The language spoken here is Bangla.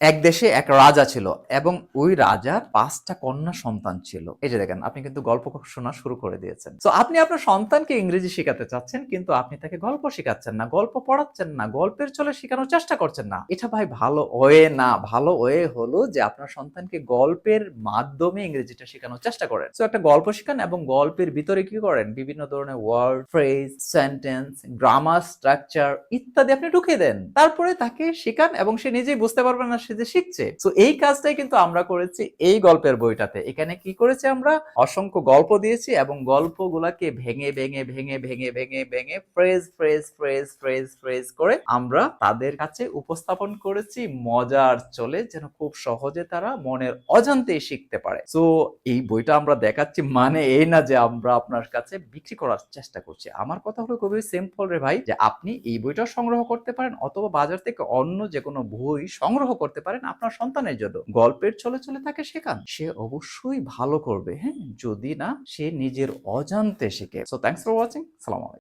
এক দেশে এক রাজা ছিল এবং ওই রাজার 5টা কন্যা সন্তান ছিল। এই যে দেখেন, আপনি কিন্তু গল্প শোনা শুরু করে দিয়েছেন। তো আপনি আপনার সন্তানকে ইংরেজি শেখাতে চাচ্ছেন, কিন্তু আপনি তাকে গল্প শেখাচ্ছেন না, গল্প পড়াচ্ছেন না, গল্পের চলে শেখানোর চেষ্টা করছেন না। এটা ভাই ভালো ওয়ে না। ভালো ওয়ে হলো যে আপনার সন্তানকে গল্পের মাধ্যমে ইংরেজিটা শেখানোর চেষ্টা করেন। তো একটা গল্প শেখান এবং গল্পের ভিতরে কি করেন, বিভিন্ন ধরনের word, phrase, sentence, grammar, structure ইত্যাদি আপনি ঢুকিয়ে দেন। তারপরে তাকে শেখান এবং সে নিজেই বুঝতে পারবে না সে যে শিখছে। তো এই কাজটাই কিন্তু আমরা করেছি এই গল্পের বইটাতে। এখানে কি করেছি, আমরা অসংখ্য গল্প দিয়েছি এবং গল্পগুলাকে ভেঙে ভেঙে ভেঙে ভেঙে ভেঙে ভেঙে phrase phrase phrase phrase phrase করে আমরা তাদের কাছে উপস্থাপন করেছি মজার চলে, যেন খুব সহজে তারা মনের অজান্তেই শিখতে পারে। তো এই বইটা আমরা দেখাচ্ছি মানে এই না যে আমরা আপনার কাছে বিক্রি করার চেষ্টা করছি। আমার কথা হলো খুবই সিম্পল রে ভাই, যে আপনি এই বইটা সংগ্রহ করতে পারেন অথবা বাজার থেকে অন্য যে কোনো বই সংগ্রহ করতে পারেন আপনার সন্তানের জন্য। গল্পের চলে চলে তাকে শেখান, সে অবশ্যই ভালো করবে। হ্যাঁ, যদি না সে নিজের অজান্তে শেখে। So thanks for watching. সালাম আলাইকুম।